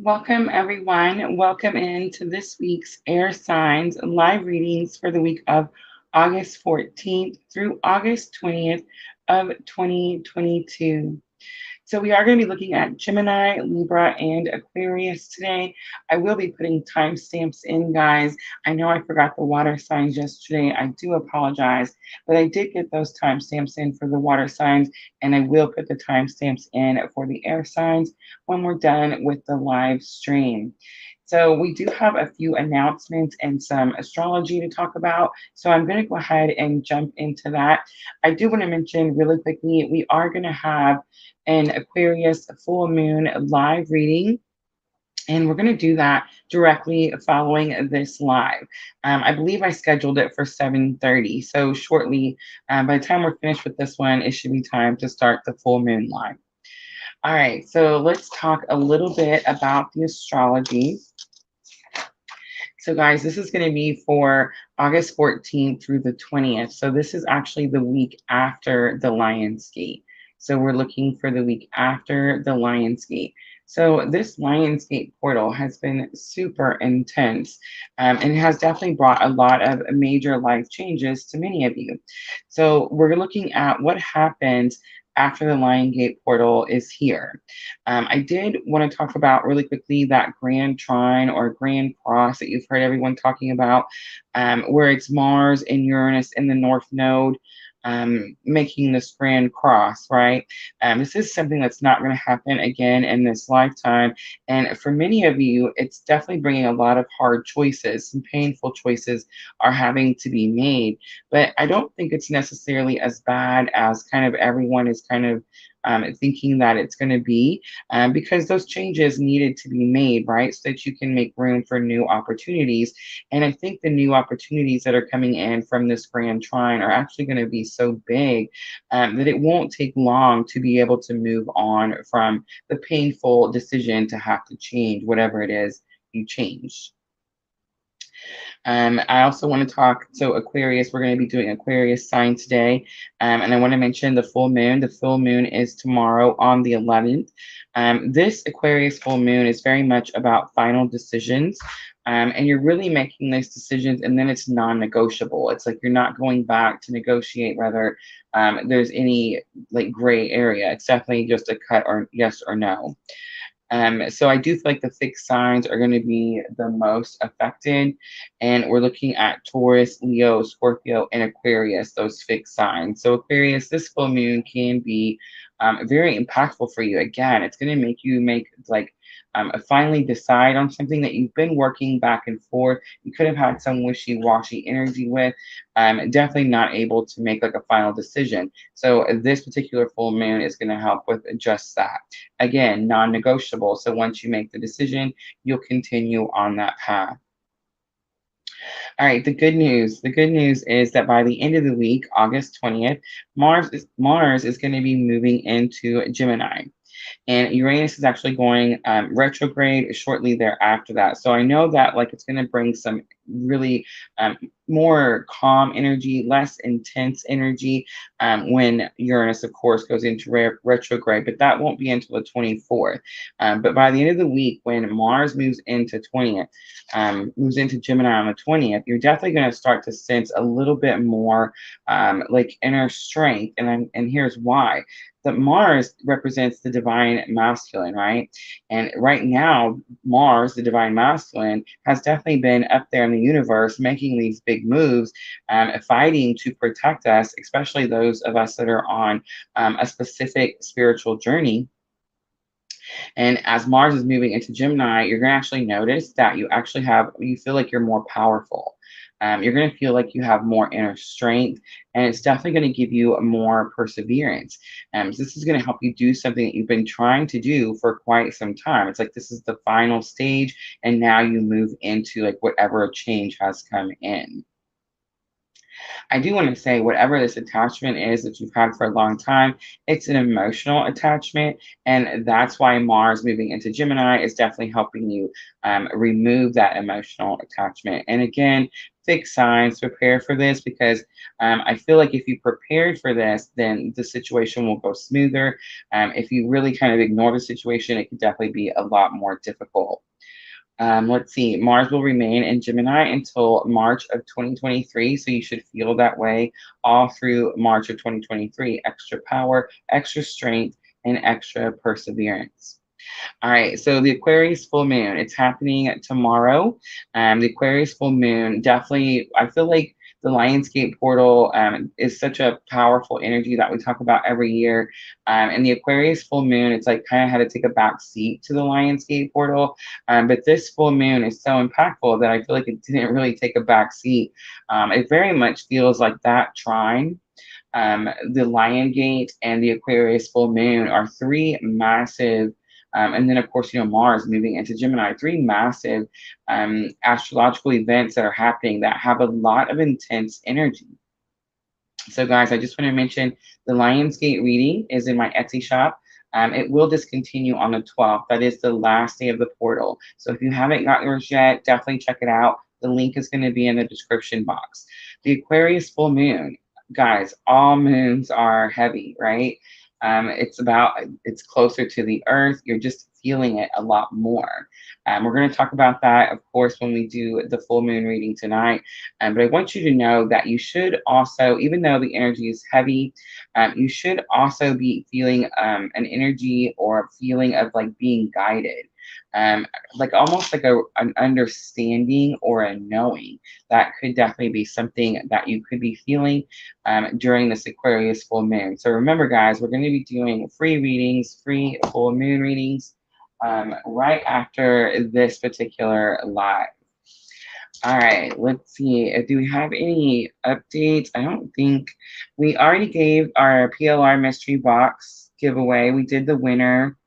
Welcome, everyone. Welcome into this week's Air Signs live readings for the week of August 14th through August 20th of 2022. So we are going to be looking at Gemini, Libra, and Aquarius today. I will be putting timestamps in, guys. I know I forgot the water signs yesterday. I do apologize, but I did get those timestamps in for the water signs, and I will put the timestamps in for the air signs when we're done with the live stream. So we do have a few announcements and some astrology to talk about. So I'm going to go ahead and jump into that. I do want to mention really quickly, we are going to have an Aquarius full moon live reading. And we're going to do that directly following this live. I believe I scheduled it for 7:30. So shortly, by the time we're finished with this one, it should be time to start the full moon live. All right, so let's talk a little bit about the astrology. So, guys, this is going to be for August 14th through the 20th. So, this is actually the week after the Lionsgate. So, we're looking for the week after the Lionsgate. So, this Lionsgate portal has been super intense, and it has definitely brought a lot of major life changes to many of you. So, we're looking at what happens after the Lion Gate portal is here. I did want to talk about really quickly that grand trine or grand cross that you've heard everyone talking about, where it's Mars and Uranus in the North Node. Making this grand cross, right? This is something that's not going to happen again in this lifetime. And for many of you, it's definitely bringing a lot of hard choices. Some painful choices are having to be made. But I don't think it's necessarily as bad as kind of everyone is kind of thinking that it's going to be, because those changes needed to be made, right? So that you can make room for new opportunities. And I think the new opportunities that are coming in from this grand trine are actually going to be so big that it won't take long to be able to move on from the painful decision to have to change whatever it is you changed. I also want to talk, so Aquarius, we're going to be doing Aquarius sign today. And I want to mention the full moon. The full moon is tomorrow on the 11th. This Aquarius full moon is very much about final decisions. And you're really making those decisions, and then it's non-negotiable. It's like you're not going back to negotiate whether there's any like gray area. It's definitely just a cut or yes or no. So I do feel like the fixed signs are going to be the most affected. And we're looking at Taurus, Leo, Scorpio, and Aquarius, those fixed signs. So Aquarius, this full moon can be very impactful for you. Again, it's going to make you make like finally decide on something that you've been working back and forth. You could have had some wishy-washy energy with, definitely not able to make like a final decision. So this particular full moon is going to help with just that. Again, non-negotiable. So once you make the decision, you'll continue on that path. All right, the good news. The good news is that by the end of the week, August 20th, Mars is going to be moving into Gemini. And Uranus is actually going retrograde shortly thereafter that. So I know that like it's going to bring some really more calm energy, less intense energy when Uranus, of course, goes into retrograde, but that won't be until the 24th. But by the end of the week, when Mars moves into 20th, moves into Gemini on the 20th, you're definitely going to start to sense a little bit more like inner strength. And here's why. That Mars represents the divine masculine, right? And right now, Mars, the divine masculine, has definitely been up there in the universe making these big moves, fighting to protect us, especially those of us that are on a specific spiritual journey. And as Mars is moving into Gemini, you're going to actually notice that you feel like you're more powerful. You're going to feel like you have more inner strength, and it's definitely going to give you more perseverance. So this is going to help you do something that you've been trying to do for quite some time. It's like this is the final stage, and now you move into like whatever change has come in. I do want to say, whatever this attachment is that you've had for a long time, it's an emotional attachment. And that's why Mars moving into Gemini is definitely helping you remove that emotional attachment. And again, fix signs, prepare for this, because I feel like if you prepared for this, then the situation will go smoother. If you really kind of ignore the situation, it could definitely be a lot more difficult. Let's see, Mars will remain in Gemini until March of 2023. So you should feel that way all through March of 2023. Extra power, extra strength, and extra perseverance. All right, so the Aquarius full moon, it's happening tomorrow. The Aquarius full moon, definitely, I feel like the Lionsgate portal is such a powerful energy that we talk about every year. And the Aquarius full moon, it's like kind of had to take a back seat to the Lionsgate portal. But this full moon is so impactful that I feel like it didn't really take a back seat. It very much feels like that trine, the Lion Gate, and the Aquarius full moon are three massive, and then of course, Mars moving into Gemini, three massive astrological events that are happening that have a lot of intense energy. So guys, I just want to mention the Lionsgate reading is in my Etsy shop. It will discontinue on the 12th. That is the last day of the portal. So if you haven't got yours yet, definitely check it out. The link is going to be in the description box. The Aquarius full moon, guys, all moons are heavy, right? It's closer to the earth. You're just feeling it a lot more. We're going to talk about that, of course, when we do the full moon reading tonight. But I want you to know that you should also, even though the energy is heavy, you should also be feeling an energy or a feeling of like being guided. Like almost like an understanding or a knowing. That could definitely be something that you could be feeling during this Aquarius full moon. So remember, guys, we're going to be doing free readings, free full moon readings right after this particular live. All right, let's see. Do we have any updates? I don't think we already gave our PLR mystery box giveaway. We did the winner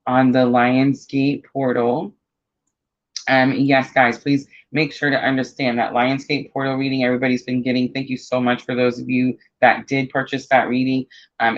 on the Lionsgate portal. Yes, guys, please make sure to understand that Lionsgate portal reading everybody's been getting. Thank you so much for those of you that did purchase that reading.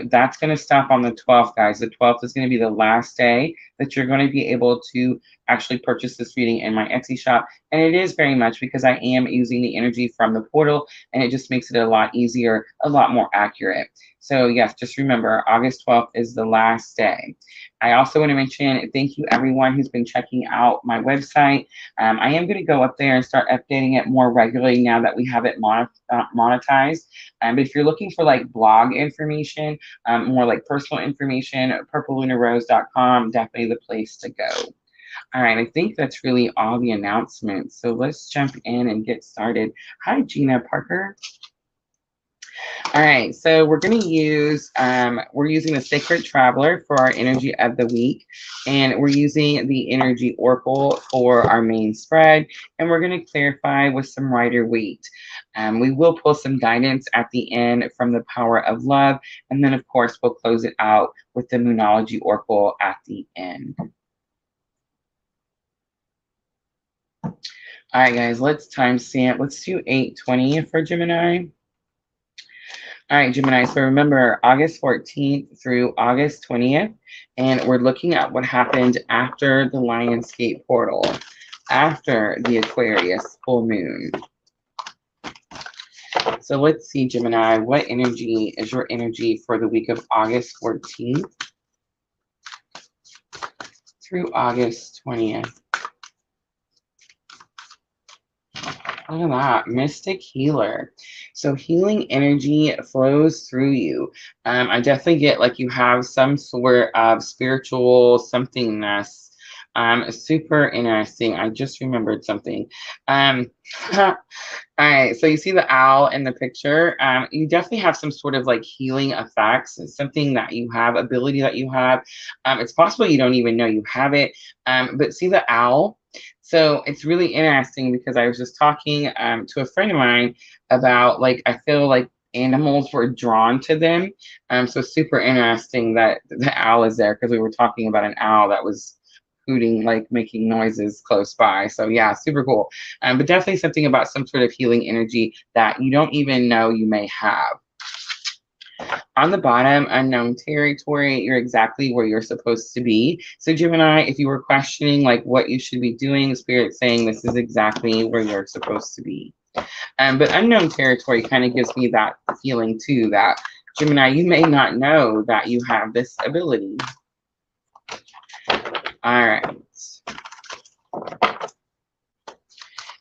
That's going to stop on the 12th, guys. The 12th is going to be the last day that you're going to be able to actually purchase this reading in my Etsy shop. And it is very much because I am using the energy from the portal, and it just makes it a lot easier, a lot more accurate. So yes, just remember, August 12th is the last day. I also want to mention thank you everyone who's been checking out my website. I am going to go up there and start updating it more regularly now that we have it monetized. But if you're looking for like blog information, more like personal information, purplelunarose.com, definitely the place to go. All right, I think that's really all the announcements. So let's jump in and get started. Hi, Gina Parker. All right, so we're going to use, we're using the Sacred Traveler for our energy of the week, and we're using the Energy Oracle for our main spread, and we're going to clarify with some Rider-Waite. We will pull some guidance at the end from the Power of Love, and then of course we'll close it out with the Moonology Oracle at the end. All right, guys, let's timestamp. Let's do 8:20 for Gemini. All right, Gemini, so remember August 14th through August 20th, and we're looking at what happened after the Lionsgate portal, after the Aquarius full moon. So let's see, Gemini, what energy is your energy for the week of August 14th through August 20th? Look at that, Mystic Healer. So healing energy flows through you. I definitely get like you have some sort of spiritual somethingness. Super interesting. I just remembered something. All right, so you see the owl in the picture. You definitely have some sort of like healing effects. It's something that you have, ability that you have. It's possible you don't even know you have it. But see the owl? So it's really interesting because I was just talking to a friend of mine about like, I feel like animals were drawn to them. So super interesting that the owl is there because we were talking about an owl that was hooting, like making noises close by. So yeah, super cool. But definitely something about some sort of healing energy that you don't even know you may have. On the bottom, unknown territory, you're exactly where you're supposed to be. So Gemini, if you were questioning like what you should be doing, Spirit saying this is exactly where you're supposed to be. But unknown territory kind of gives me that feeling too, that Gemini, you may not know that you have this ability. All right.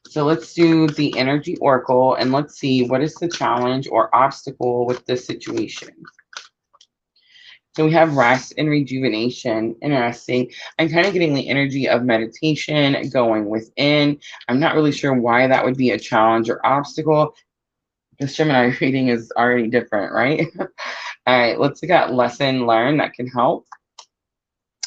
So let's do the energy oracle and let's see what is the challenge or obstacle with this situation. So we have rest and rejuvenation. Interesting. I'm kind of getting the energy of meditation, going within. I'm not really sure why that would be a challenge or obstacle. This Gemini reading is already different, right? All right, let's look at lesson learned that can help.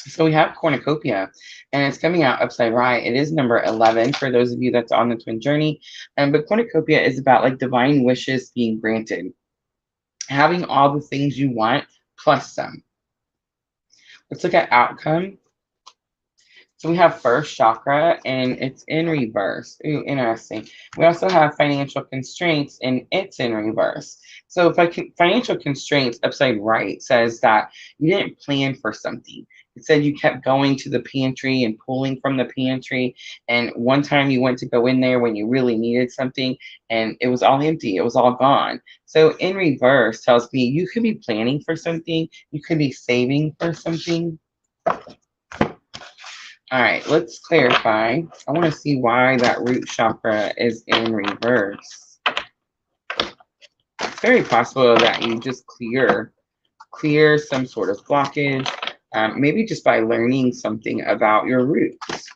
So we have cornucopia, and it's coming out upside right. It is number 11 for those of you that's on the twin journey. But cornucopia is about like divine wishes being granted, having all the things you want plus some. Let's look at outcome. So we have first chakra, and it's in reverse. Ooh, interesting. We also have financial constraints, and it's in reverse. So if financial constraints upside right says that you didn't plan for something. It said you kept going to the pantry and pulling from the pantry. And one time you went to go in there when you really needed something, and it was all empty. It was all gone. So in reverse tells me you could be planning for something. You could be saving for something. All right, let's clarify. I want to see why that root chakra is in reverse. It's very possible that you just clear some sort of blockage, maybe just by learning something about your roots.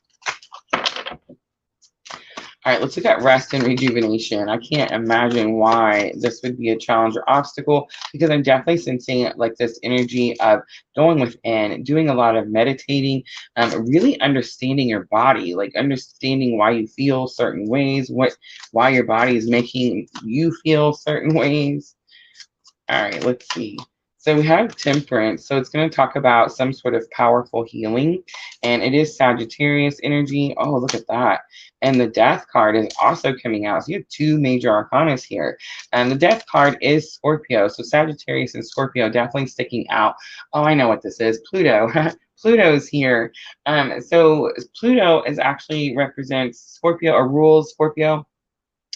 All right, let's look at rest and rejuvenation. I can't imagine why this would be a challenge or obstacle, because I'm definitely sensing like this energy of going within, doing a lot of meditating, really understanding your body, like understanding why you feel certain ways, why your body is making you feel certain ways. All right, let's see. So we have temperance. So it's going to talk about some sort of powerful healing. And it is Sagittarius energy. Oh, look at that. And the death card is also coming out. So you have two major arcanas here. And the death card is Scorpio. So Sagittarius and Scorpio definitely sticking out. Oh, I know what this is. Pluto. Pluto's here. So Pluto is actually represents Scorpio or rules Scorpio.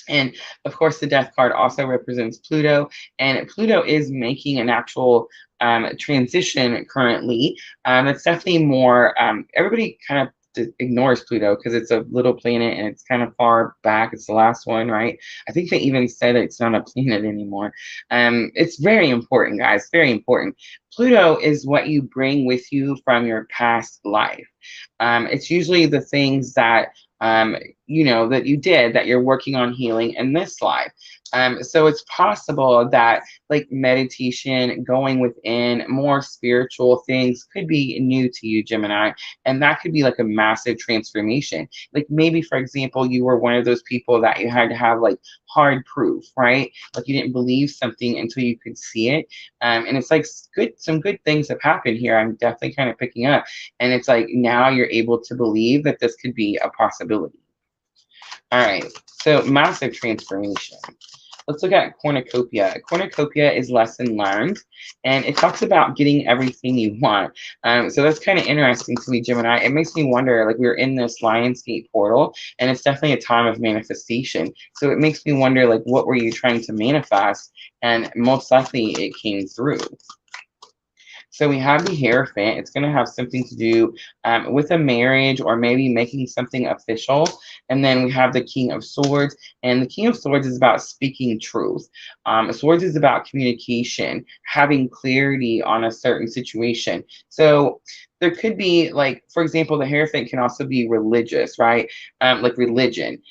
And of course, the death card also represents Pluto, and Pluto is making an actual transition currently. It's definitely more, everybody kind of ignores Pluto because it's a little planet and it's kind of far back. It's the last one, right? I think they even said it's not a planet anymore. It's very important, guys, very important. Pluto is what you bring with you from your past life. It's usually the things that you know, that you did, that you're working on healing in this life. So it's possible that like meditation, going within, more spiritual things could be new to you, Gemini. And that could be like a massive transformation. Like maybe, for example, you were one of those people that you had to have like hard proof, right? Like you didn't believe something until you could see it. And it's like some good things have happened here. I'm definitely kind of picking up. And it's like now you're able to believe that this could be a possibility. All right, so massive transformation. Let's look at cornucopia. Cornucopia is lesson learned, and it talks about getting everything you want. So that's kind of interesting to me, Gemini. It makes me wonder, like we're in this Lionsgate portal, and it's definitely a time of manifestation. So it makes me wonder, like, what were you trying to manifest? And most likely it came through. So we have the Hierophant. It's going to have something to do with a marriage or maybe making something official. And then we have the King of Swords. And the King of Swords is about speaking truth. Swords is about communication, having clarity on a certain situation. So there could be, like, for example, the Hierophant can also be religious, right? Like religion.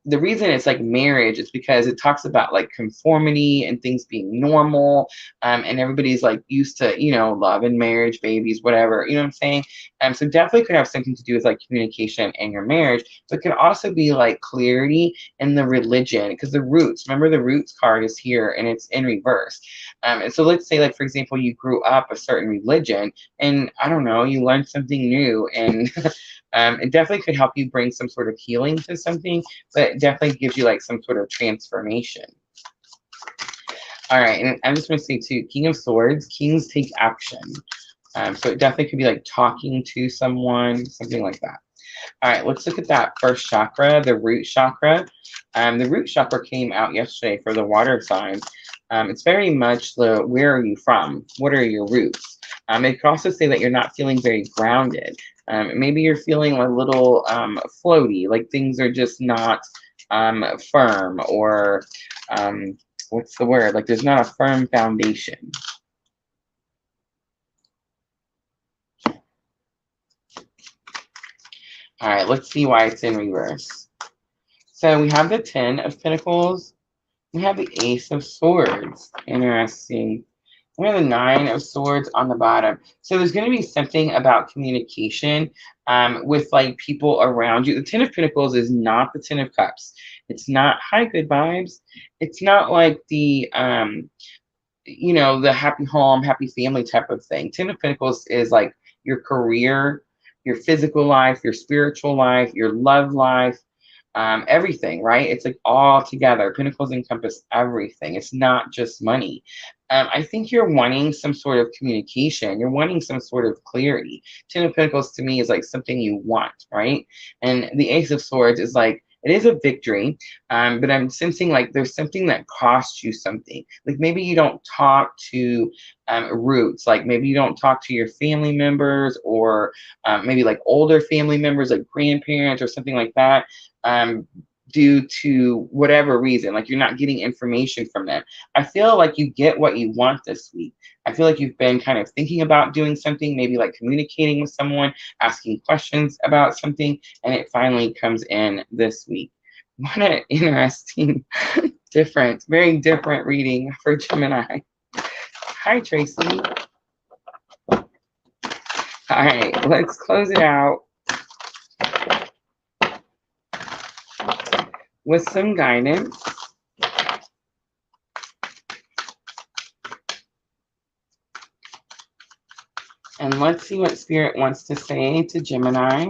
The reason it's like marriage is because it talks about like conformity and things being normal, and everybody's like used to, you know, love and marriage, babies, whatever, you know what I'm saying? So definitely could have something to do with like communication and your marriage, but it could also be like clarity in the religion, because the roots, remember the roots card is here and it's in reverse. And so let's say, like, for example, you grew up a certain religion and I don't know, you you learn something new, and it definitely could help you bring some sort of healing to something, but it definitely gives you like some sort of transformation. All right, and I'm just going to say too, King of Swords, kings take action. So it definitely could be like talking to someone, something like that. All right, let's look at that first chakra, the root chakra. The root chakra came out yesterday for the water signs. It's very much the where are you from? What are your roots? It could also say that you're not feeling very grounded. Maybe you're feeling a little floaty, like things are just not firm, or what's the word? Like there's not a firm foundation. All right, let's see why it's in reverse. So we have the 10 of Pentacles. We have the Ace of Swords. Interesting. We have the 9 of Swords on the bottom. So there's going to be something about communication with like people around you. The 10 of Pentacles is not the 10 of Cups. It's not hi, good vibes. It's not like the you know, the happy home, happy family type of thing. 10 of Pentacles is like your career, your physical life, your spiritual life, your love life, everything, right? It's like all together. Pentacles encompass everything. It's not just money. I think you're wanting some sort of communication. You're wanting some sort of clarity. 10 of Pentacles to me is like something you want, right? And the Ace of Swords is like, it is a victory, but I'm sensing like there's something that costs you something. Like maybe you don't talk to roots, like maybe you don't talk to your family members, or maybe like older family members, like grandparents or something like that, due to whatever reason, like you're not getting information from them. I feel like you get what you want this week. I feel like you've been kind of thinking about doing something, maybe like communicating with someone, asking questions about something, and it finally comes in this week. What an interesting, different, very different reading for Gemini. Hi, Tracy. All right, let's close it out with some guidance. And let's see what Spirit wants to say to Gemini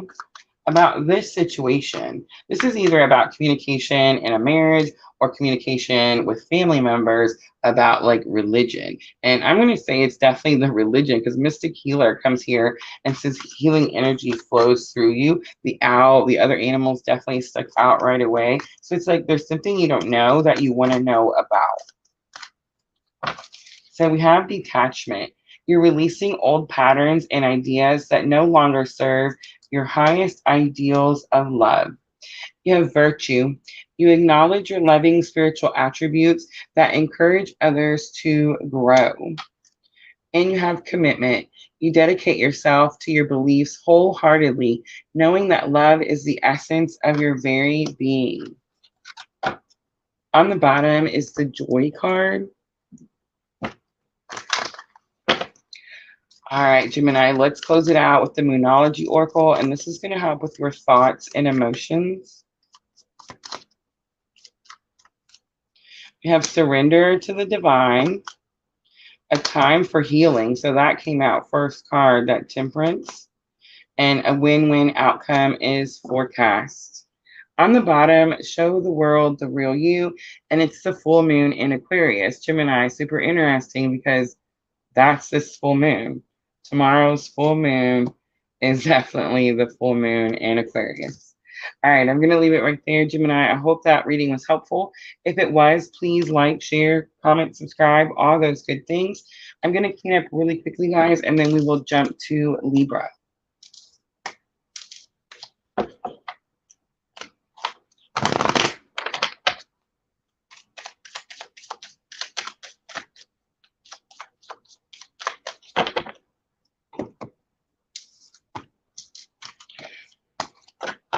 about this situation. This is either about communication in a marriage or communication with family members about like religion. And I'm going to say it's definitely the religion, because Mystic Healer comes here and says healing energy flows through you. The owl, the other animals definitely stuck out right away. So it's like there's something you don't know that you want to know about. So we have detachment. You're releasing old patterns and ideas that no longer serve your highest ideals of love. You have virtue. You acknowledge your loving spiritual attributes that encourage others to grow. And you have commitment. You dedicate yourself to your beliefs wholeheartedly, knowing that love is the essence of your very being. On the bottom is the Joy card. All right, Gemini, let's close it out with the Moonology Oracle, and this is going to help with your thoughts and emotions. We have surrender to the divine, a time for healing. So that came out first card, that Temperance, and a win-win outcome is forecast. On the bottom, show the world the real you, and it's the full moon in Aquarius. Gemini, super interesting because that's this full moon. Tomorrow's full moon is definitely the full moon in Aquarius. All right, I'm going to leave it right there, Gemini. I hope that reading was helpful. If it was, please like, share, comment, subscribe, all those good things. I'm going to clean up really quickly, guys, and then we will jump to Libra.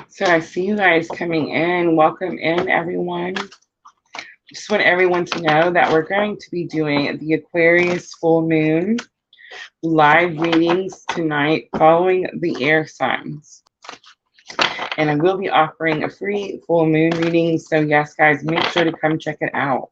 So I see you guys coming in. Welcome in, everyone. Just want everyone to know that we're going to be doing the Aquarius full moon live readings tonight following the air signs. And I will be offering a free full moon reading. So yes, guys, make sure to come check it out.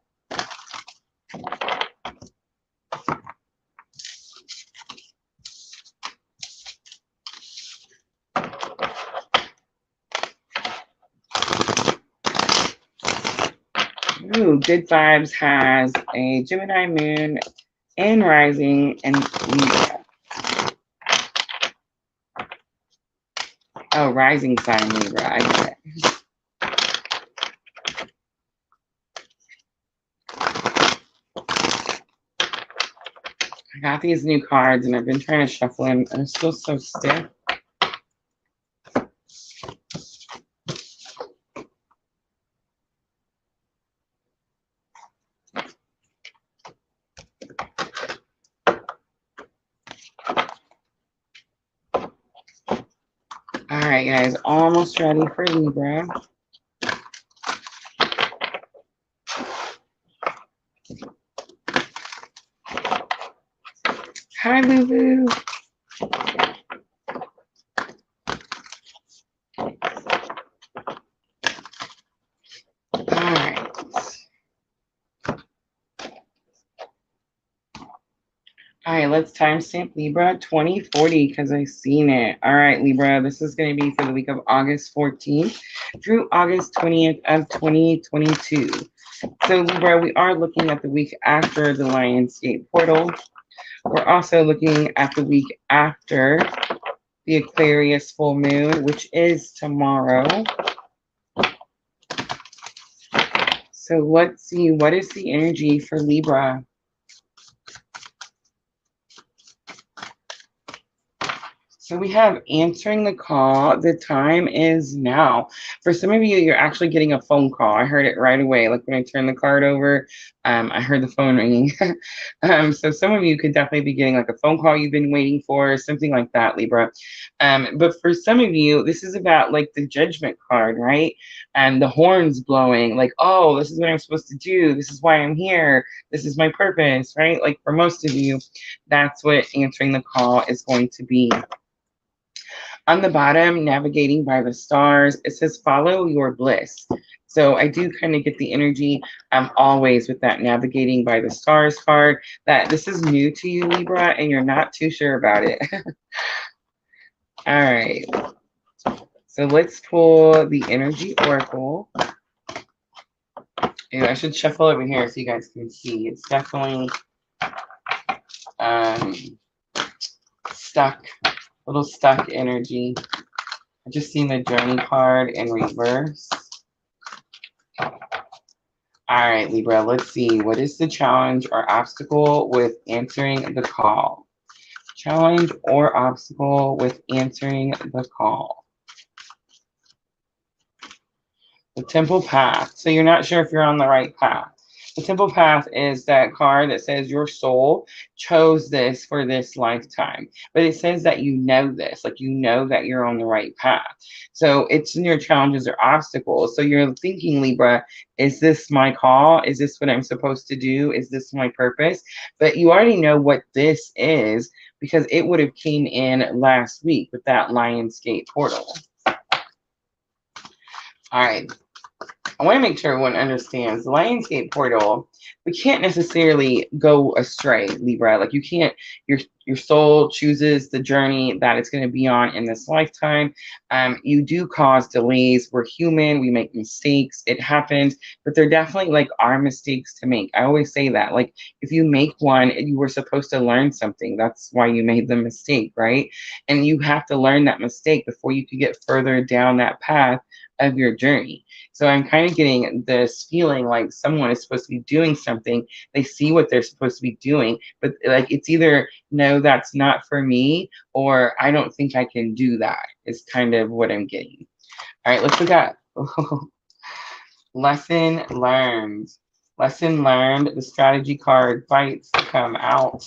Ooh, Good Vibes has a Gemini moon and rising and Libra. Oh, rising sign Libra. I get it. I got these new cards and I've been trying to shuffle them and it's still so stiff. All right, guys, almost ready for Libra. Hi, Boo Boo. All right. All right, let's timestamp Libra 2040 because I've seen it. All right, Libra, this is going to be for the week of August 14th through August 20th of 2022. So, Libra, we are looking at the week after the Lionsgate portal. We're also looking at the week after the Aquarius full moon, which is tomorrow. So let's see, what is the energy for Libra? So we have answering the call. The time is now. For some of you, you're actually getting a phone call. I heard it right away. Like when I turned the card over, I heard the phone ringing. So some of you could definitely be getting like a phone call you've been waiting for, something like that, Libra. But for some of you, this is about like the judgment card, right? And the horns blowing, like, oh, this is what I'm supposed to do. This is why I'm here. This is my purpose, right? Like for most of you, that's what answering the call is going to be. On the bottom, navigating by the stars, it says follow your bliss. So I do kind of get the energy always with that navigating by the stars card that this is new to you, Libra, and you're not too sure about it. All right. So let's pull the energy oracle. And I should shuffle over here so you guys can see. It's definitely stuck, a little stuck energy. I just seen the journey card in reverse. All right, Libra, let's see. What is the challenge or obstacle with answering the call? Challenge or obstacle with answering the call. The temple path. So you're not sure if you're on the right path. The temple path is that card that says your soul chose this for this lifetime. But it says that you know this, like you know that you're on the right path. So it's in your challenges or obstacles. So you're thinking, Libra, is this my call? Is this what I'm supposed to do? Is this my purpose? But you already know what this is because it would have came in last week with that Lionsgate portal. All right. I want to make sure everyone understands the Lionsgate portal. We can't necessarily go astray, Libra. Like you can't, your soul chooses the journey that it's going to be on in this lifetime. You do cause delays. We're human. We make mistakes. It happens, but they're definitely like our mistakes to make. I always say that. Like if you make one, you were supposed to learn something. That's why you made the mistake, right? And you have to learn that mistake before you can get further down that path of your journey. So I'm kind of getting this feeling like someone is supposed to be doing something. They see what they're supposed to be doing, but like it's either no, that's not for me, or I don't think I can do that. Is kind of what I'm getting. All right, let's look at lesson learned. Lesson learned. The strategy card fights to come out.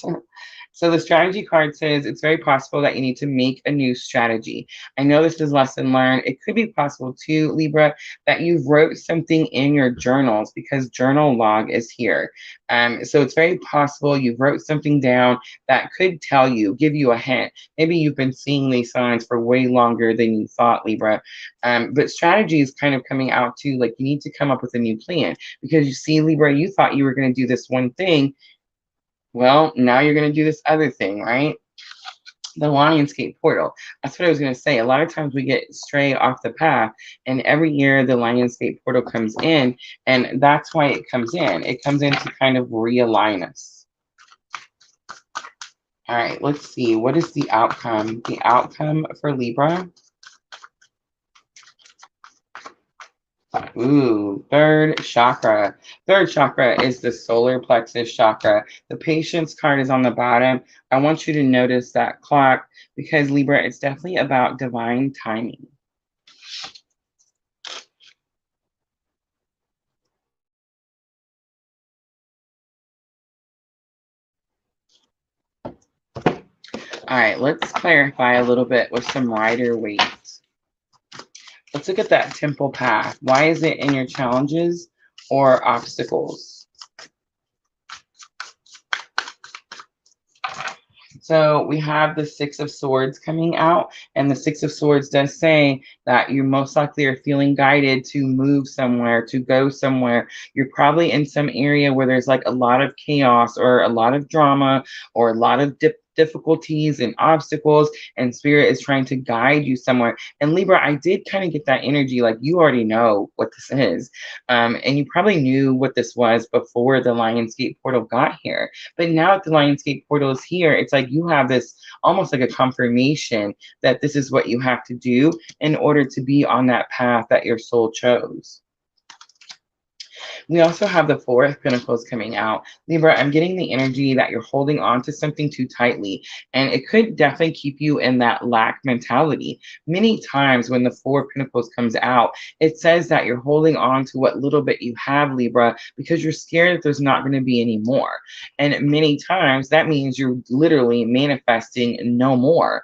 So the strategy card says it's very possible that you need to make a new strategy. I know this is lesson learned. It could be possible too, Libra, that you wrote something in your journals because journal log is here. So it's very possible you wrote something down that could tell you, give you a hint. Maybe you've been seeing these signs for way longer than you thought, Libra. But strategy is kind of coming out too, like you need to come up with a new plan because you see, Libra, you thought you were going to do this one thing. Well, now you're going to do this other thing, right? The Lionsgate portal. That's what I was going to say. A lot of times we get stray off the path, and every year the Lionsgate portal comes in, and that's why it comes in. It comes in to kind of realign us. All right, let's see. What is the outcome? The outcome for Libra. Ooh, third chakra. Third chakra is the solar plexus chakra. The patience card is on the bottom. I want you to notice that clock because Libra, it's definitely about divine timing. All right, let's clarify a little bit with some rider weight. Let's look at that temple path. Why is it in your challenges or obstacles? So we have the Six of Swords coming out, and the Six of Swords does say that you most likely are feeling guided to move somewhere, to go somewhere. You're probably in some area where there's like a lot of chaos or a lot of drama or a lot of difficulties and obstacles, and Spirit is trying to guide you somewhere. And Libra, I did kind of get that energy like you already know what this is. And you probably knew what this was before the Lionsgate portal got here. But now that the Lionsgate portal is here, it's like you have this almost like a confirmation that this is what you have to do in order to be on that path that your soul chose. We also have the Four of Pentacles coming out. Libra, I'm getting the energy that you're holding on to something too tightly, and it could definitely keep you in that lack mentality. Many times when the Four of Pentacles comes out, it says that you're holding on to what little bit you have, Libra, because you're scared that there's not going to be any more. And many times that means you're literally manifesting no more.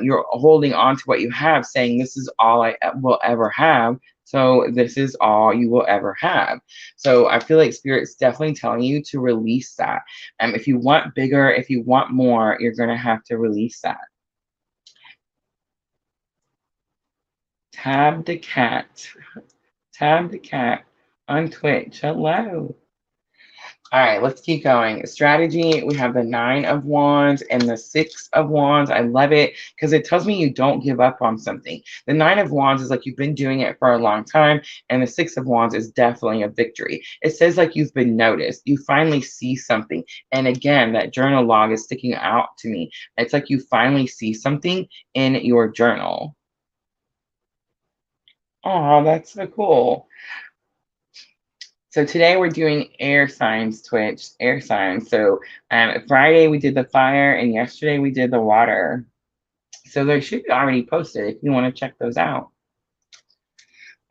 You're holding on to what you have, saying, this is all I will ever have. So this is all you will ever have. So I feel like Spirit's definitely telling you to release that. If you want bigger, if you want more, you're going to have to release that. Tab the cat. Tab the cat on Twitch. Hello. All right, let's keep going. Strategy, we have the Nine of Wands and the Six of Wands. I love it because it tells me you don't give up on something. The Nine of Wands is like you've been doing it for a long time, and the Six of Wands is definitely a victory. It says like you've been noticed. You finally see something. And again, that journal log is sticking out to me. It's like you finally see something in your journal. Oh, that's so cool. So today we're doing air signs, Twitch, air signs. So Friday we did the fire, and yesterday we did the water. So they should be already posted if you want to check those out.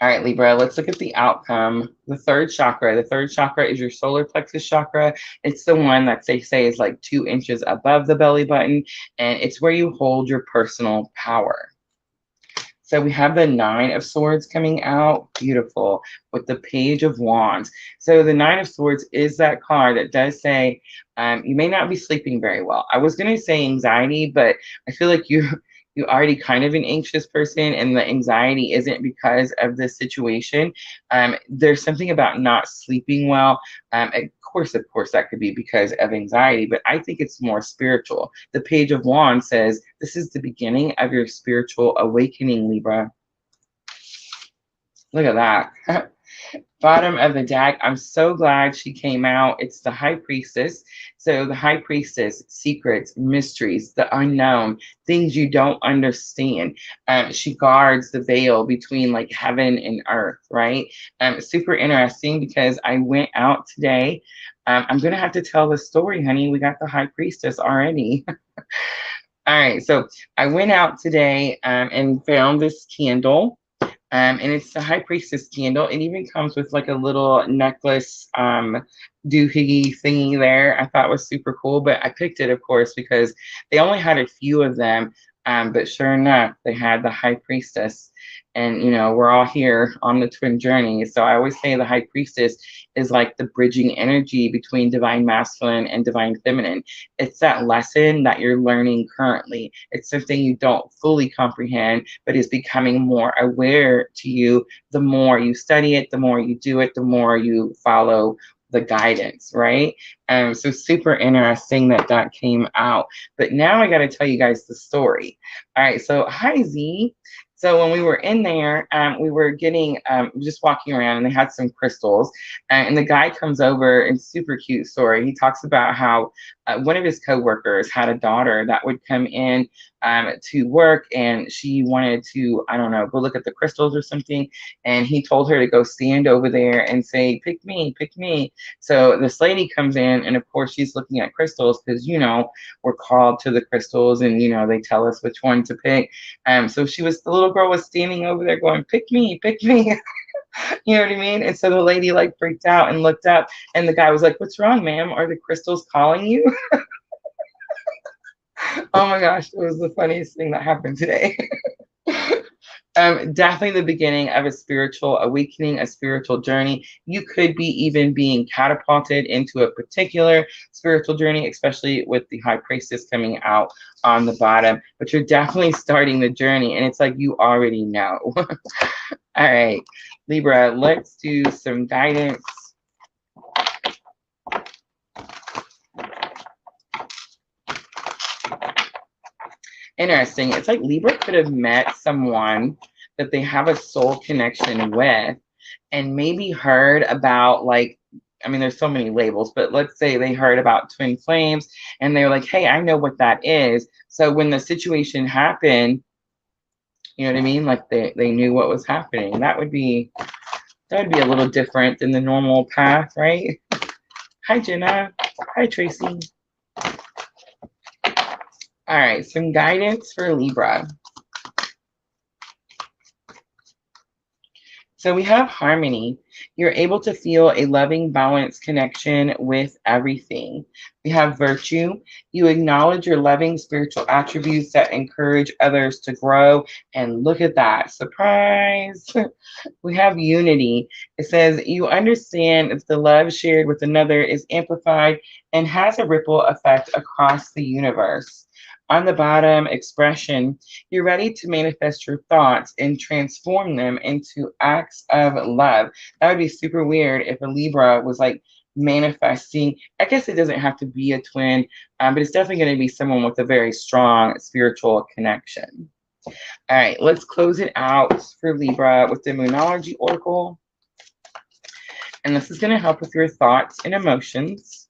All right, Libra, let's look at the outcome. The third chakra. The third chakra is your solar plexus chakra. It's the one that they say is like 2 inches above the belly button, and it's where you hold your personal power. So we have the Nine of Swords coming out, beautiful, with the Page of Wands. So the Nine of Swords is that card that does say you may not be sleeping very well. I was going to say anxiety, but I feel like you're already kind of an anxious person, and the anxiety isn't because of the situation. There's something about not sleeping well. Of course, that could be because of anxiety, but I think it's more spiritual. The Page of Wands says this is the beginning of your spiritual awakening, Libra. Look at that. Bottom of the deck, I'm so glad she came out. It's the High Priestess. So the High Priestess, secrets, mysteries, the unknown, things you don't understand. She guards the veil between like heaven and earth, right? Super interesting because I went out today. I'm going to have to tell the story, honey. We got the High Priestess already. All right, so I went out today and found this candle. And it's the High Priestess candle. It even comes with like a little necklace doohickey thingy there. I thought was super cool, but I picked it, of course, because they only had a few of them. But sure enough, they had the High Priestess. And, you know, we're all here on the twin journey. So I always say the High Priestess is like the bridging energy between divine masculine and divine feminine. It's that lesson that you're learning currently. It's something you don't fully comprehend, but is becoming more aware to you the more you study it, the more you do it, the more you follow the guidance, right? So super interesting that that came out. But now I got to tell you guys the story. All right, so hi Z. So when we were in there, we were getting just walking around, and they had some crystals, and the guy comes over, and super cute story. He talks about how one of his coworkers had a daughter that would come in to work, and she wanted to, I don't know, go look at the crystals or something, and he told her to go stand over there and say, pick me, pick me. So this lady comes in, and of course she's looking at crystals because, you know, we're called to the crystals, and, you know, they tell us which one to pick. So the little girl was standing over there going, pick me, pick me. You know what I mean? And so the lady like freaked out and looked up, and the guy was like, what's wrong, ma'am? Are the crystals calling you? Oh my gosh, it was the funniest thing that happened today. Definitely the beginning of a spiritual awakening, a spiritual journey. You could be even being catapulted into a particular spiritual journey, especially with the High Priestess coming out on the bottom. But you're definitely starting the journey, and it's like you already know. All right, Libra, let's do some guidance. Interesting. It's like Libra could have met someone that they have a soul connection with, and maybe heard about, like, I mean, there's so many labels, but let's say they heard about twin flames, and they're like, hey, I know what that is. So when the situation happened, you know what I mean? Like they knew what was happening. That would be a little different than the normal path, right? Hi, Jenna. Hi, Tracy. All right, some guidance for Libra. So we have harmony. You're able to feel a loving, balanced connection with everything. We have virtue. You acknowledge your loving spiritual attributes that encourage others to grow. And look at that, surprise. We have unity. It says you understand if the love shared with another is amplified and has a ripple effect across the universe. On the bottom, expression, you're ready to manifest your thoughts and transform them into acts of love. That would be super weird if a Libra was like manifesting. I guess it doesn't have to be a twin, but it's definitely going to be someone with a very strong spiritual connection. All right, let's close it out for Libra with the Moonology Oracle. And this is going to help with your thoughts and emotions.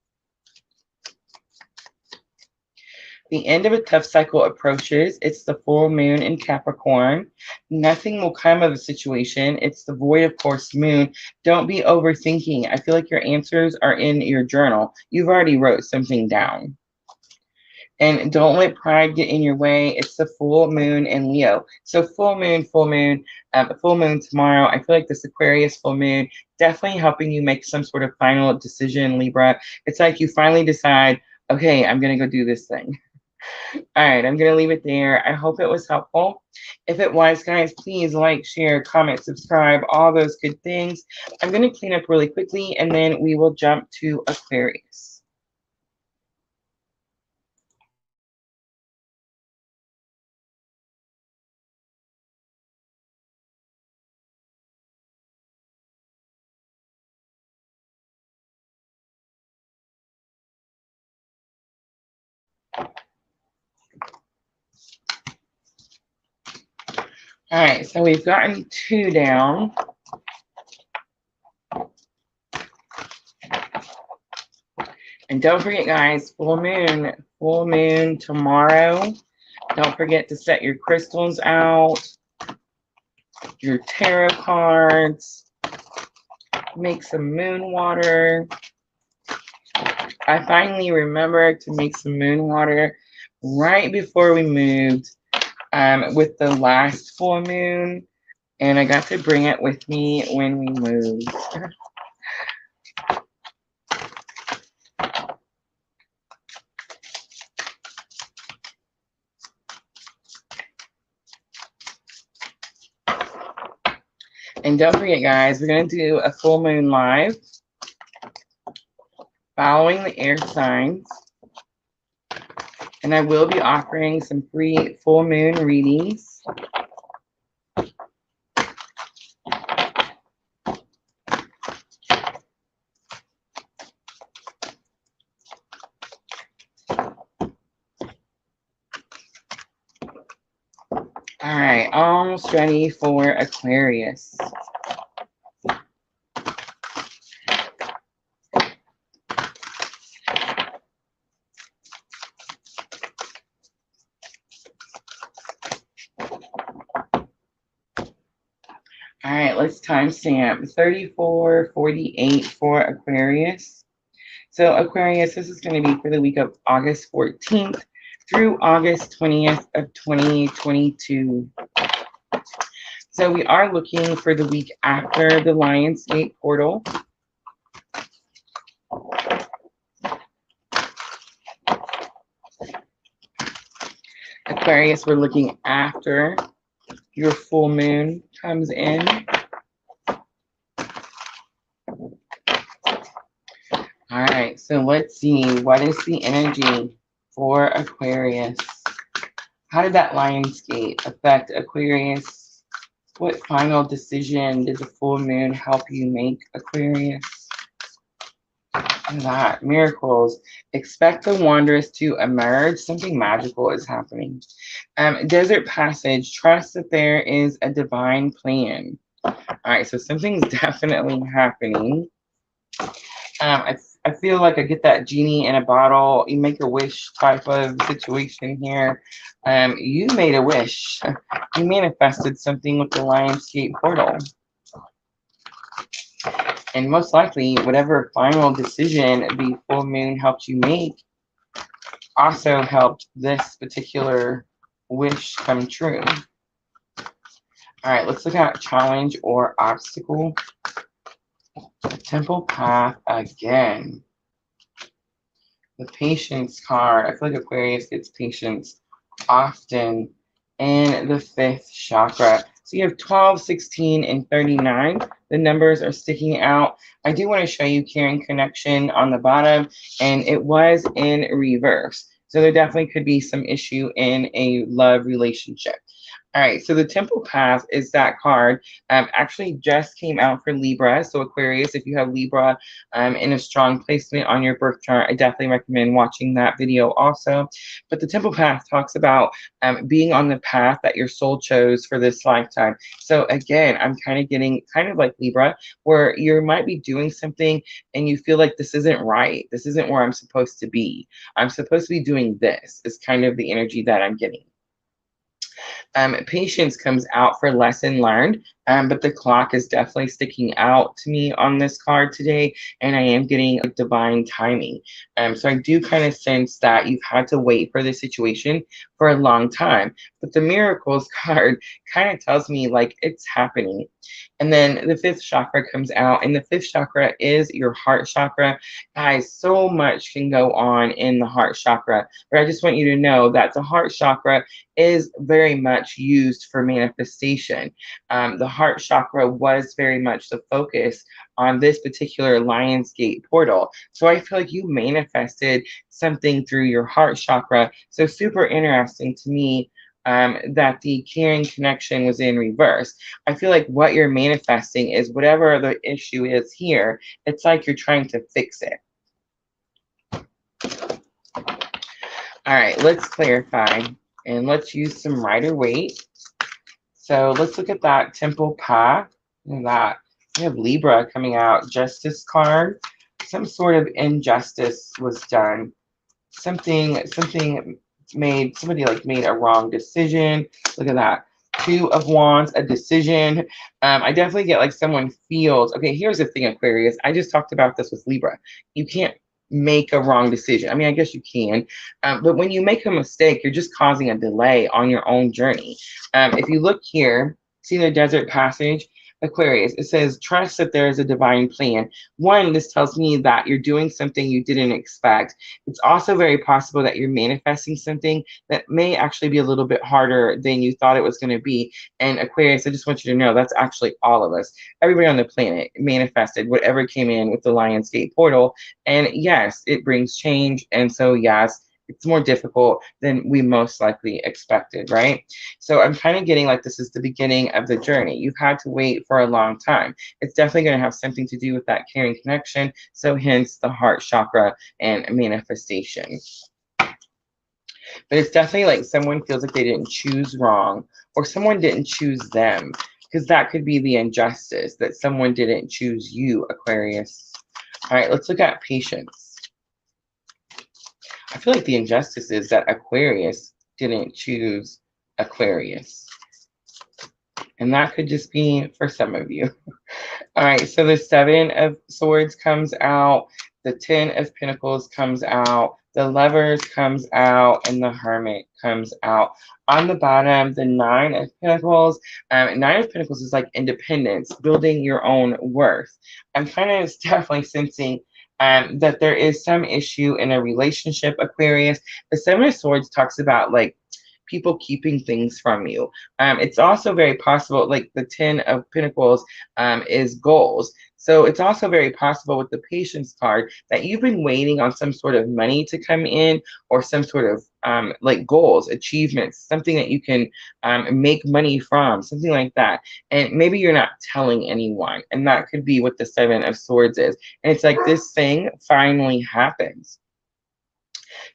The end of a tough cycle approaches. It's the full moon in Capricorn. Nothing will come of the situation. It's the void of course moon. Don't be overthinking. I feel like your answers are in your journal. You've already wrote something down. And don't let pride get in your way. It's the full moon in Leo. So full moon tomorrow. I feel like this Aquarius full moon definitely helping you make some sort of final decision, Libra. It's like you finally decide, okay, I'm going to go do this thing. All right, I'm going to leave it there. I hope it was helpful. If it was, guys, please like, share, comment, subscribe, all those good things. I'm going to clean up really quickly, and then we will jump to Aquarius. All right, so we've gotten 2 down. And don't forget, guys, full moon tomorrow. Don't forget to set your crystals out, your tarot cards, make some moon water. I finally remembered to make some moon water right before we moved with the last full moon, and I got to bring it with me when we moved. And don't forget, guys, we're going to do a full moon live following the air signs. And I will be offering some free full moon readings. final strategy for Aquarius. All right, let's timestamp 34:48 for Aquarius. So Aquarius, this is going to be for the week of August 14th through August 20th of 2022. So we are looking for the week after the Lionsgate portal. Aquarius, we're looking after your full moon comes in. All right, so let's see, what is the energy for Aquarius? How did that Lionsgate affect Aquarius? What final decision did the full moon help you make, Aquarius? And that, miracles. Expect the wanderers to emerge. Something magical is happening. Desert passage. Trust that there is a divine plan. All right, so something's definitely happening. I feel like I get that genie in a bottle, you make a wish type of situation here. You made a wish. You manifested something with the Lionsgate portal. And most likely, whatever final decision the full moon helped you make also helped this particular wish come true. All right, let's look at challenge or obstacle. The temple path again. The patience card. I feel like Aquarius gets patience often. And the fifth chakra. So you have 12, 16, and 39. The numbers are sticking out. I do want to show you caring connection on the bottom, and it was in reverse. So there definitely could be some issue in a love relationship. All right, so the Temple Path is that card. Actually just came out for Libra. So Aquarius, if you have Libra in a strong placement on your birth chart, I definitely recommend watching that video also. But the Temple Path talks about being on the path that your soul chose for this lifetime. So again, I'm kind of getting kind of like Libra, where you might be doing something and you feel like this isn't right. This isn't where I'm supposed to be. I'm supposed to be doing this, is kind of the energy that I'm getting. Patience comes out for lesson learned, but the clock is definitely sticking out to me on this card today, and I am getting a divine timing. So I do kind of sense that you've had to wait for this situation for a long time, but the miracles card kind of tells me like it's happening. And then the fifth chakra comes out, and the fifth chakra is your heart chakra. Guys, so much can go on in the heart chakra, but I just want you to know that the heart chakra is very much used for manifestation. The heart chakra was very much the focus on this particular Lionsgate portal. So I feel like you manifested something through your heart chakra. So super interesting to me that the caring connection was in reverse. I feel like what you're manifesting is whatever the issue is here, it's like you're trying to fix it. All right, let's clarify and let's use some Rider-Waite. So let's look at that Temple Path. Look at that. We have Libra coming out, Justice card. Some sort of injustice was done. Somebody made a wrong decision. Look at that. Two of Wands, a decision. I definitely get like someone feels, okay, here's the thing, Aquarius. I just talked about this with Libra. You can't make a wrong decision. I mean, I guess you can, but when you make a mistake, you're just causing a delay on your own journey. If you look here, see the desert passage, Aquarius, it says, trust that there is a divine plan. One, this tells me that you're doing something you didn't expect. It's also very possible that you're manifesting something that may actually be a little bit harder than you thought it was going to be. And Aquarius, I just want you to know that's actually all of us. Everybody on the planet manifested whatever came in with the Lionsgate portal. And yes, it brings change. And so, yes, it's more difficult than we most likely expected, right? So I'm kind of getting like this is the beginning of the journey. You've had to wait for a long time. It's definitely going to have something to do with that caring connection. So hence the heart chakra and manifestation. But it's definitely like someone feels like they didn't choose wrong, or someone didn't choose them, because that could be the injustice, that someone didn't choose you, Aquarius. All right, let's look at patience. I feel like the injustice is that Aquarius didn't choose Aquarius. And that could just be for some of you. All right, so the Seven of Swords comes out, the Ten of Pentacles comes out, the Lovers comes out, and the Hermit comes out. On the bottom, the Nine of Pentacles. Nine of Pentacles is like independence, building your own worth. I'm kind of definitely sensing that there is some issue in a relationship, Aquarius. The Seven of Swords talks about like people keeping things from you. It's also very possible, like the Ten of Pentacles is goals. So it's also very possible with the patience card that you've been waiting on some sort of money to come in, or some sort of like goals, achievements, something that you can make money from, something like that. And maybe you're not telling anyone. And that could be what the Seven of Swords is. And it's like this thing finally happens.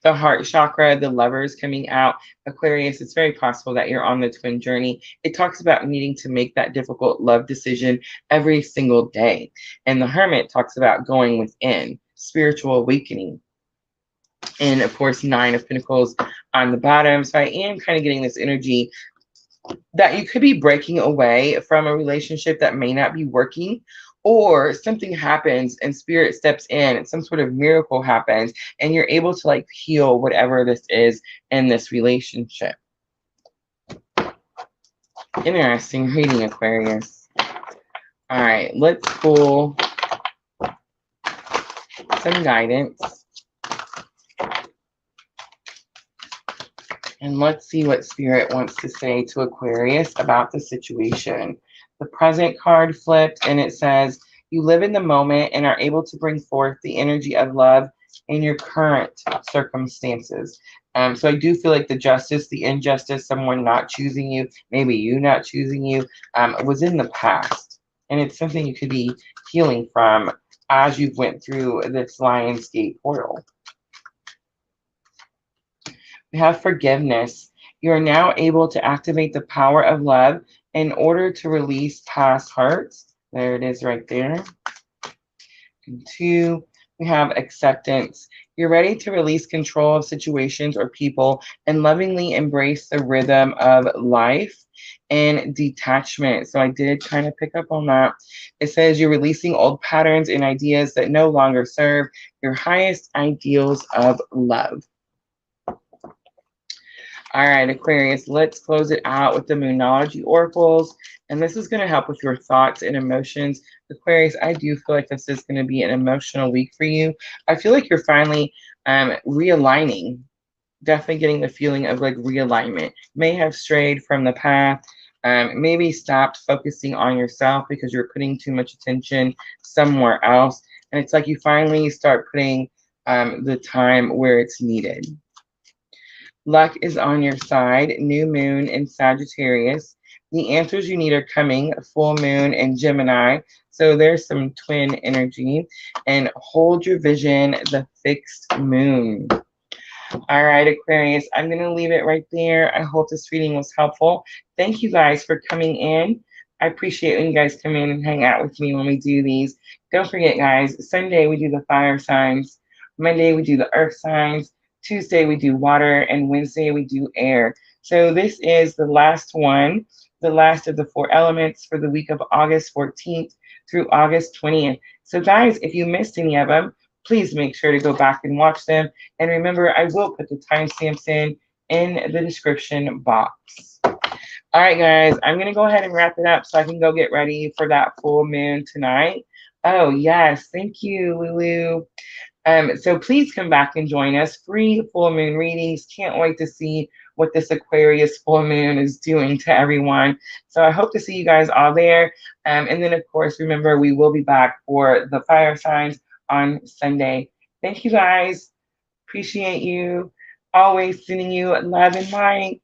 The heart chakra, the Lovers coming out. Aquarius, it's very possible that you're on the twin journey. It talks about needing to make that difficult love decision every single day. And the Hermit talks about going within, spiritual awakening. And of course, Nine of Pentacles on the bottom. So I am kind of getting this energy that you could be breaking away from a relationship that may not be working, or something happens and spirit steps in and some sort of miracle happens and you're able to like heal whatever this is in this relationship. Interesting reading, Aquarius. All right, let's pull some guidance. And let's see what Spirit wants to say to Aquarius about the situation. The Present card flipped, and it says, you live in the moment and are able to bring forth the energy of love in your current circumstances. So I do feel like the justice, the injustice, someone not choosing you, maybe you not choosing you, was in the past. And it's something you could be healing from as you've went through this Lionsgate portal. We have forgiveness. You are now able to activate the power of love in order to release past hurts. There it is right there. And 2, we have acceptance. You're ready to release control of situations or people and lovingly embrace the rhythm of life. And detachment. So I did kind of pick up on that. It says you're releasing old patterns and ideas that no longer serve your highest ideals of love. All right, Aquarius, let's close it out with the Moonology Oracles. And this is going to help with your thoughts and emotions. Aquarius, I do feel like this is going to be an emotional week for you. I feel like you're finally realigning. Definitely getting the feeling of like realignment. May have strayed from the path. Maybe stopped focusing on yourself because you're putting too much attention somewhere else. And it's like you finally start putting the time where it's needed. Luck is on your side. New moon in Sagittarius. The answers you need are coming. Full moon in Gemini. So there's some twin energy. And hold your vision, the fixed moon. All right, Aquarius, I'm going to leave it right there. I hope this reading was helpful. Thank you guys for coming in. I appreciate when you guys come in and hang out with me when we do these. Don't forget, guys, Sunday we do the fire signs. Monday we do the earth signs. Tuesday we do water, and Wednesday we do air. So this is the last one, the last of the 4 elements for the week of August 14th through August 20th. So guys, if you missed any of them, please make sure to go back and watch them. And remember, I will put the timestamps in the description box. All right, guys, I'm going to go ahead and wrap it up so I can go get ready for that full moon tonight. Oh, yes. Thank you, Lulu. So please come back and join us. Free full moon readings. Can't wait to see what this Aquarius full moon is doing to everyone. So I hope to see you guys all there. And then, of course, remember, we will be back for the fire signs on Sunday. Thank you, guys. Appreciate you. Always sending you love and light.